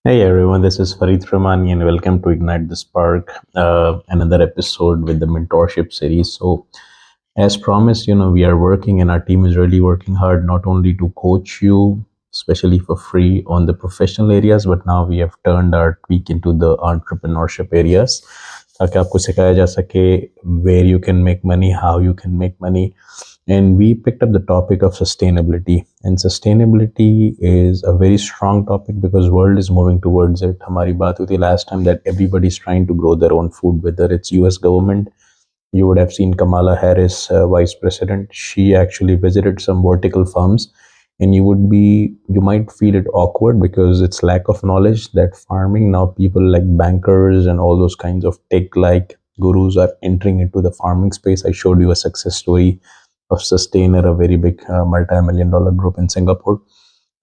Hey everyone, this is Farid Ramani and welcome to Ignite the Spark, another episode with the mentorship series. So, as promised, we are working and our team is really working hard not only to coach you, especially for free on the professional areas, but now we have turned our tweak into the entrepreneurship areas. ताकि आपको सिखाया जा सके where you can make money, how you can make money, and we picked up the topic of sustainability, and sustainability is a very strong topic because world is moving towards it. हमारी बात हुई थी last time that everybody is trying to grow their own food, whether it's US government. You would have seen Kamala Harris, vice president. She actually visited some vertical farms, and you might feel it awkward because it's lack of knowledge that farming now people like bankers and all those kinds of tech like gurus are entering into the farming space. I showed you a success story of Sustainer, a very big multi-million dollar group in Singapore.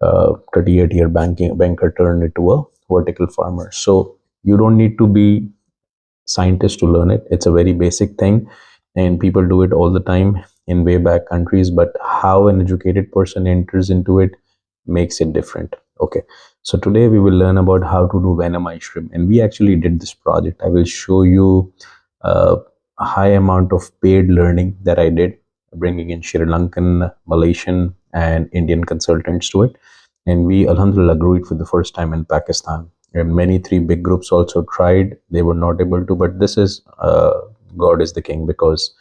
38-year banker turned into a vertical farmer. So you don't need to be scientist to learn it. It's a very basic thing, and people do it all the time in way back countries. But how an educated person enters into it makes it different. Okay, so today we will learn about how to do Vannamei shrimp, and we actually did this project. I will show you a high amount of paid learning that I did, bringing in Sri Lankan, Malaysian, and Indian consultants to it. And we, Alhamdulillah, grew it for the first time in Pakistan. And many three big groups also tried. They were not able to, but this is God is the king because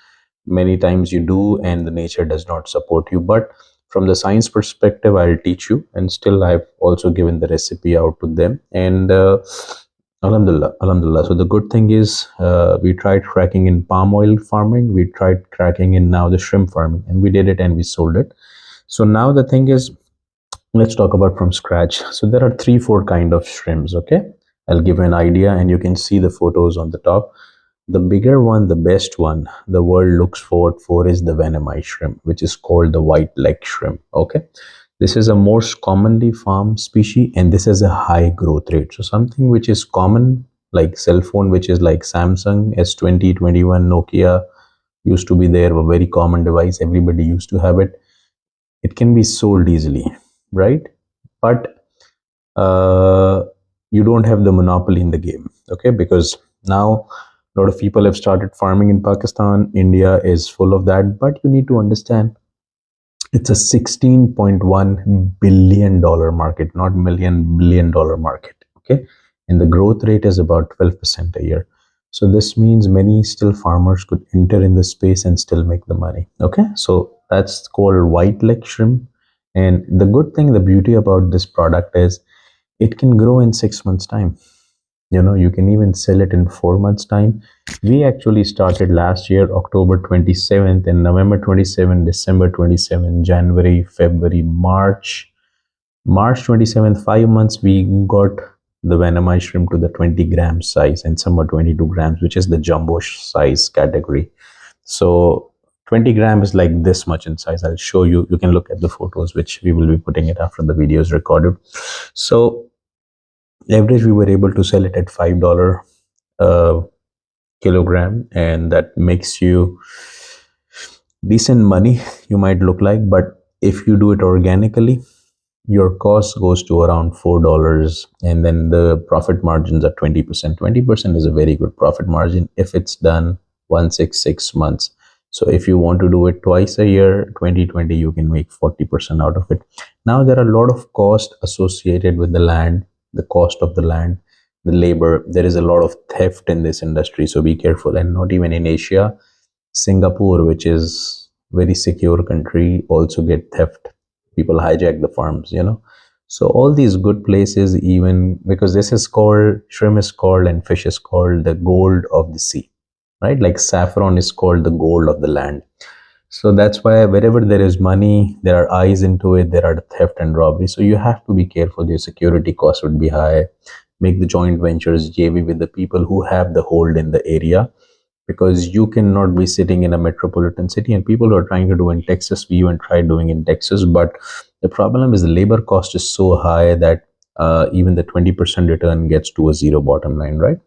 many times you do and the nature does not support you. But from the science perspective, I'll teach you, and still I've also given the recipe out to them. And Alhamdulillah, Alhamdulillah. So the good thing is, we tried cracking in palm oil farming, we tried cracking in now the shrimp farming, and we did it and we sold it. So now the thing is, let's talk about from scratch. So there are three, four kind of shrimps. Okay, I'll give you an idea, and you can see the photos on the top. The bigger one, the best one, the world looks forward for is the Vannamei shrimp, which is called the white leg shrimp. Okay, this is a most commonly farmed species, and this has a high growth rate. So something which is common, like cell phone, which is like Samsung S20, 21, Nokia used to be there, a very common device. Everybody used to have it. It can be sold easily, right? But uh, you don't have the monopoly in the game, okay? Because now a lot of people have started farming in Pakistan. India is full of that, but you need to understand it's a $16.1 billion market, not million, $1 billion market. Okay. And the growth rate is about 12% a year. So this means many still farmers could enter in the space and still make the money. Okay. So that's called white leg shrimp. And the good thing, the beauty about this product is it can grow in 6 months' time. You can even sell it in 4 months' time. We actually started last year, October 27th, and November 27th, December 27th, January, February, March 27th, 5 months, we got the Vannamei shrimp to the 20 gram size, and some are 22 grams, which is the jumbo size category. So 20 grams is like this much in size. I'll show you. You can look at the photos, which we will be putting it after the video is recorded. So average, we were able to sell it at $5 a kilogram, and that makes you decent money, you might look like. But if you do it organically, your cost goes to around $4, and then the profit margins are 20%. 20% is a very good profit margin if it's done 166 months. So if you want to do it twice a year, 2020, you can make 40% out of it. Now there are a lot of cost associated with the land, the cost of the land, the labor. There is a lot of theft in this industry, so be careful. And not even in Asia, Singapore, which is very secure country, also get theft. People hijack the farms. So all these good places, even because this is called, shrimp is called and fish is called the gold of the sea, right? Like saffron is called the gold of the land. So that's why wherever there is money, there are eyes into it, there are theft and robbery. So you have to be careful. Your security costs would be high. Make the joint ventures, JV with the people who have the hold in the area, because you cannot be sitting in a metropolitan city, and people who are trying to do in Texas, we even tried doing in Texas, but the problem is the labor cost is so high that even the 20% return gets to a zero bottom line, right?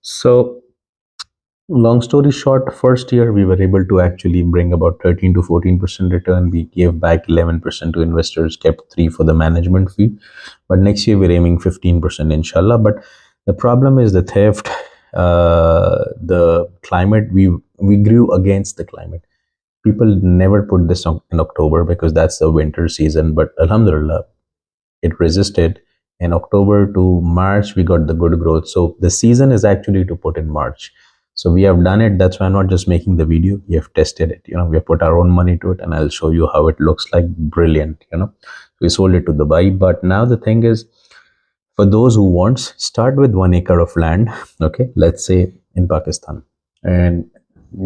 So Long story short, first year we were able to actually bring about 13 to 14% return. We gave back 11% to investors, kept 3 for the management fee. But next year we're aiming 15%, inshallah. But the problem is the theft, the climate. We grew against the climate. People never put this on in October because that's the winter season. But Alhamdulillah, it resisted. In October to March, we got the good growth. So the season is actually to put in March. So we have done it. That's why I'm not just making the video. We have tested it. We have put our own money to it, and I'll show you how it looks like. Brilliant. We sold it to Dubai. But now the thing is, for those who wants, start with 1 acre of land. Okay, let's say in Pakistan, and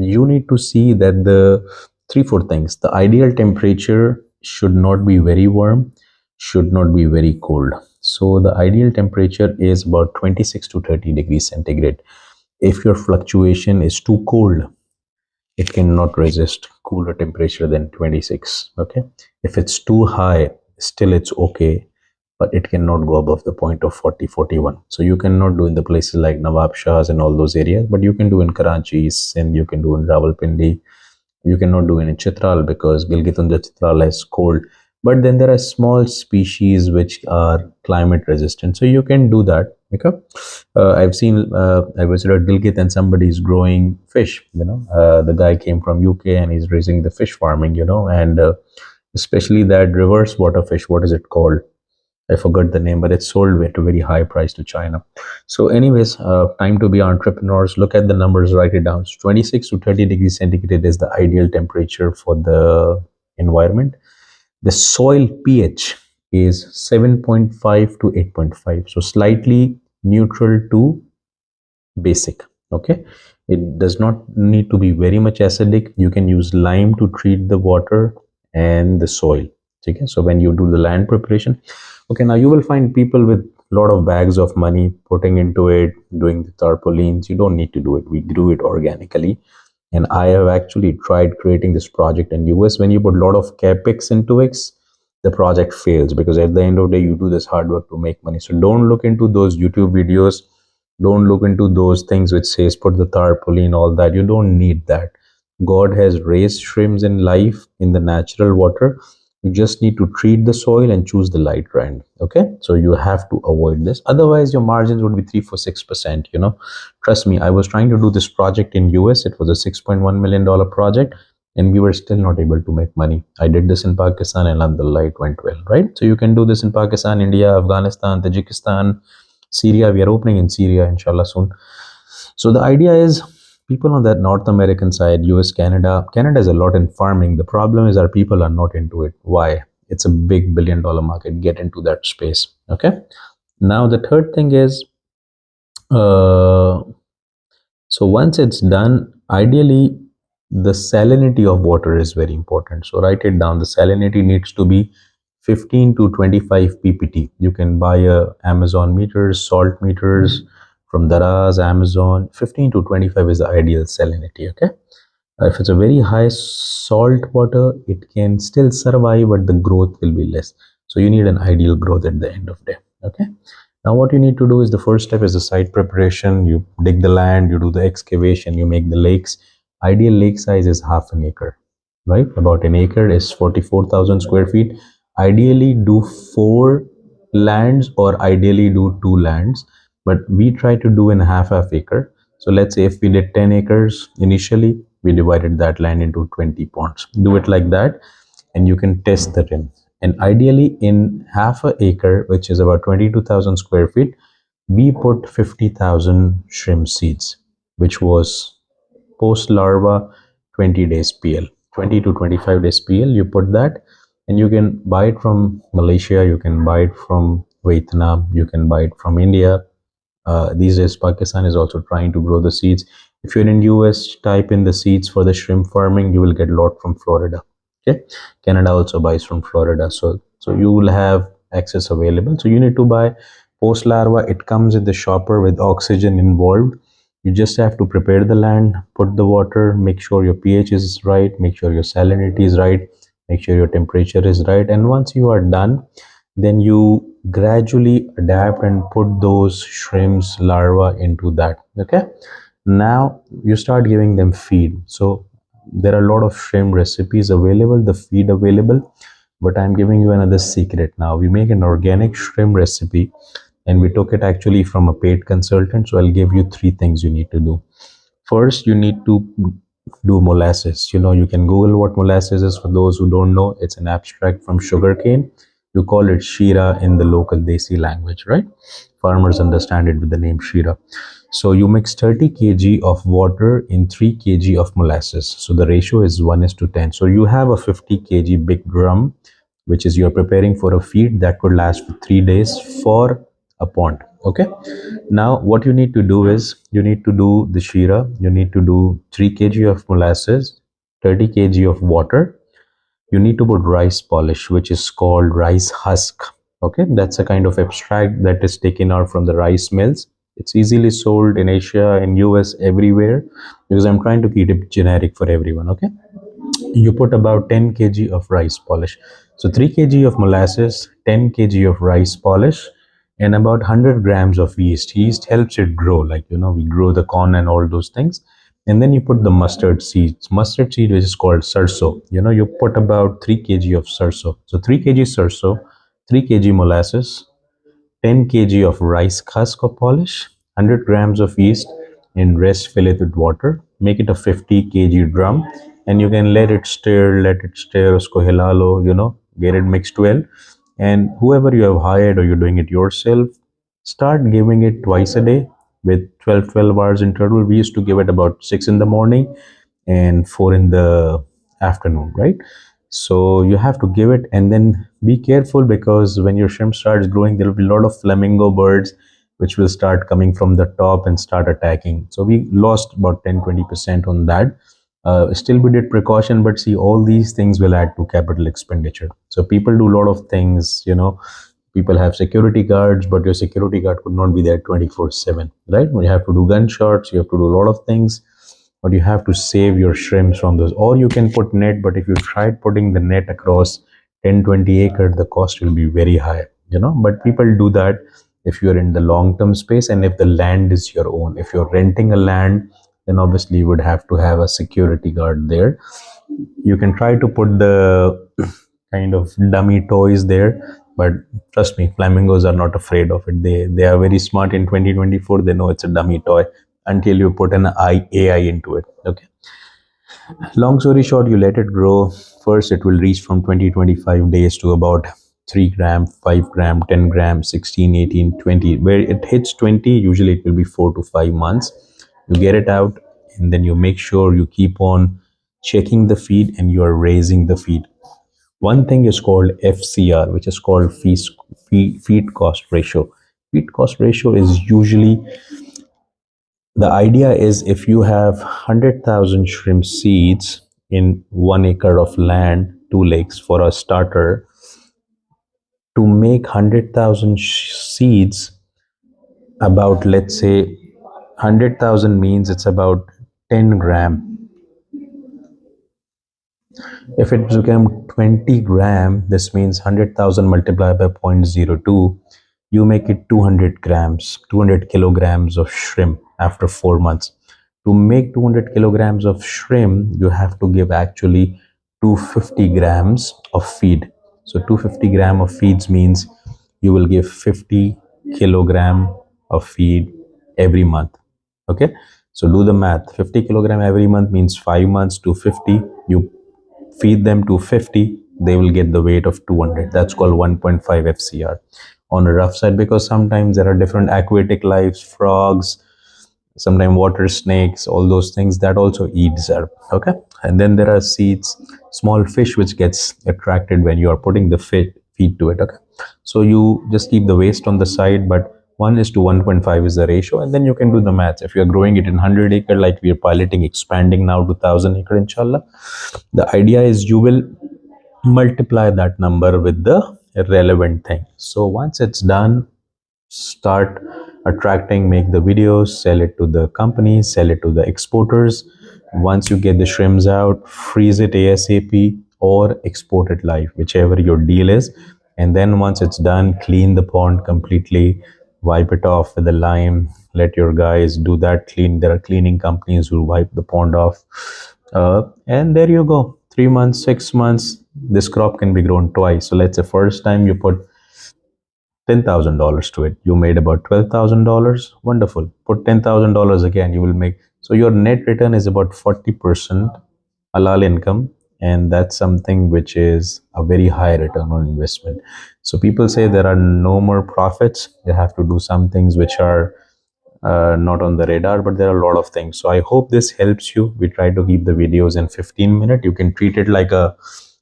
you need to see that the three four things. The ideal temperature should not be very warm, should not be very cold. So the ideal temperature is about 26 to 30 degrees centigrade. If your fluctuation is too cold, it cannot resist cooler temperature than 26. Okay, if it's too high, still it's okay, but it cannot go above the point of 40 41. So you cannot do in the places like Nawab Shahs and all those areas, but you can do in Karachi, and you can do in Rawalpindi. You cannot do it in Chitral because Gilgit-and Chitral is cold. But then there are small species which are climate resistant, so you can do that. Okay, I've seen. I visited Gilgit and somebody is growing fish. The guy came from UK and he's raising the fish farming. And especially that reverse water fish. What is it called? I forgot the name, but it's sold at a very high price to China. So, anyways, time to be entrepreneurs. Look at the numbers, write it down. So 26 to 30 degrees centigrade is the ideal temperature for the environment. The soil pH is 7.5 to 8.5, so slightly neutral to basic. Okay, it does not need to be very much acidic. You can use lime to treat the water and the soil. Okay, so when you do the land preparation, okay, now you will find people with a lot of bags of money putting into it, doing the tarpaulins. You don't need to do it. We grew it organically. And I have actually tried creating this project in US. When you put a lot of capex into it, the project fails because at the end of the day, you do this hard work to make money. So don't look into those YouTube videos. Don't look into those things which says put the tarpaulin, all that. You don't need that. God has raised shrimps in life in the natural water. You just need to treat the soil and choose the light trend. Okay, so you have to avoid this. Otherwise, your margins would be 3 4 6%. Trust me, I was trying to do this project in US. It was a $6.1 million project, and we were still not able to make money. I did this in Pakistan, and alhamdulillah, it went well, right? So you can do this in Pakistan, India, Afghanistan, Tajikistan, Syria. We are opening in Syria, inshallah, soon. So the idea is people on that North American side, US, Canada. Canada is a lot in farming. The problem is our people are not into it. Why? It's a big $1 billion market. Get into that space. Okay. Now the third thing is, uh, so once it's done, ideally the salinity of water is very important. So write it down. The salinity needs to be 15 to 25 ppt. You can buy Amazon meters, salt meters from Daraz, Amazon. 15 to 25 is the ideal salinity. Okay. If it's a very high salt water, it can still survive, but the growth will be less. So you need an ideal growth at the end of the day. Okay. Now what you need to do is the first step is the site preparation. You dig the land, you do the excavation, you make the lakes. Ideal lake size is half an acre, right? About an acre is 44,000 square feet. Ideally do 4 lands or ideally do 2 lands, but we try to do in half acre. So let's say if we did 10 acres initially, we divided that land into 20 ponds. Do it like that, and you can test the rim. And ideally, in half an acre, which is about 22,000 square feet, we put 50,000 shrimp seeds, which was post larva 20 days PL, 20 to 25 days PL. You put that, and you can buy it from Malaysia, you can buy it from Vietnam, you can buy it from India. These days, Pakistan is also trying to grow the seeds. If you're in US, type in the seeds for the shrimp farming. You will get a lot from Florida. Okay, Canada also buys from Florida, so you will have access available. So you need to buy post larva. It comes in the shopper with oxygen involved. You just have to prepare the land, put the water, make sure your pH is right, make sure your salinity is right, make sure your temperature is right, and once you are done, then you gradually adapt and put those shrimps larva into that. Okay, Now you start giving them feed. So there are a lot of shrimp recipes available, the feed available, but I'm giving you another secret now. We make an organic shrimp recipe, and we took it actually from a paid consultant. So I'll give you three things you need to do. First, you need to do molasses. You can Google what molasses is. For those who don't know, it's an abstract from sugarcane. You call it shira in the local Desi language, right? Farmers understand it with the name shira. So you mix 30 kg of water in 3 kg of molasses. So the ratio is 1 is to 10. So you have a 50 kg big drum, which is you're preparing for a feed that could last for 3 days for a pond. Okay. Now what you need to do is you need to do the shira. You need to do 3 kg of molasses, 30 kg of water. You need to put rice polish, which is called rice husk. Okay, that's a kind of abstract that is taken out from the rice mills. It's easily sold in Asia, in US, everywhere, because I'm trying to keep it generic for everyone. Okay, you put about 10 kg of rice polish. So 3 kg of molasses, 10 kg of rice polish, and about 100 grams of yeast. Yeast helps it grow, like we grow the corn and all those things. And then you put the mustard seeds. Mustard seed, which is called sarso. You put about 3 kg of sarso. So 3 kg sarso, 3 kg molasses, 10 kg of rice husk or polish, 100 grams of yeast, and rest fill it with water. Make it a 50 kg drum, and you can let it stir, usko hila lo, get it mixed well. And whoever you have hired or you're doing it yourself, start giving it twice a day with 12 hours interval. We used to give it about 6 in the morning and 4 in the afternoon, right? So you have to give it, and then be careful, because when your shrimp starts growing, there will be a lot of flamingo birds which will start coming from the top and start attacking. So we lost about 10-20% on that. Still we did precaution, but see, all these things will add to capital expenditure. So people do a lot of things. People have security guards, but your security guard could not be there 24/7, right? When you have to do gunshots, you have to do a lot of things, but you have to save your shrimps from those. Or you can put net, but if you tried putting the net across 10-20 acre, the cost will be very high. But people do that if you're in the long term space, and if the land is your own. If you're renting a land, then obviously you would have to have a security guard there. You can try to put the kind of dummy toys there, but trust me, flamingos are not afraid of it. They are very smart. In 2024, they know it's a dummy toy until you put an AI into it. Okay, long story short, you let it grow. First it will reach from 20-25 days to about 3 gram, 5 gram, 10 gram, 16, 18, 20. Where it hits 20, usually it will be 4 to 5 months. You get it out, and then you make sure you keep on checking the feed, and you are raising the feed. One thing is called FCR, which is called feed cost ratio. Feed cost ratio is usually, the idea is, if you have 100,000 shrimp seeds in 1 acre of land, 2 lakes for a starter, to make 100,000 seeds, about, let's say, 100,000 means it's about 10 gram. If it become 20 gram, this means 100,000 multiplied by 0.02, you make it 200 grams, 200 kilograms of shrimp after 4 months. To make 200 kilograms of shrimp, you have to give actually 250 grams of feed. So 250 gram of feeds means you will give 50 kilogram of feed every month. Okay, so do the math. 50 kilogram every month means 5 months to 50. You feed them to 50, they will get the weight of 200. That's called 1.5 FCR on a rough side, because sometimes there are different aquatic lives, frogs, sometimes water snakes, all those things that also eat zerp. Okay, and then there are seeds, small fish which gets attracted when you are putting the feed to it. Okay, so you just keep the waste on the side, but 1 is to 1.5 is the ratio, and then you can do the maths. If you're growing it in 100 acre, like we are piloting, expanding now to 1,000 acre, inshallah, the idea is you will multiply that number with the relevant thing. So once it's done, start attracting, make the videos, sell it to the companies, sell it to the exporters. Once you get the shrimps out, freeze it ASAP or export it live, whichever your deal is. And then once it's done, clean the pond completely, wipe it off with a lime. Let your guys do that clean. There are cleaning companies who wipe the pond off, and there you go. 3 months, 6 months, this crop can be grown twice. So let's say first time you put $10,000 to it, you made about $12,000. Wonderful. Put $10,000 again, you will make, so your net return is about 40% halal income, and that's something which is a very high return on investment. So people say there are no more profits. You have to do some things which are not on the radar, but there are a lot of things. So I hope this helps you. We try to keep the videos in 15 minutes. You can treat it like a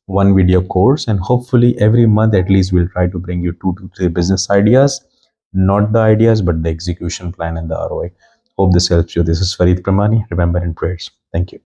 one video course, and hopefully every month at least we'll try to bring you 2 to 3 business ideas, not the ideas, but the execution plan and the ROI. Hope this helps you. This is Farid Pramani. Remember, in prayers. Thank you.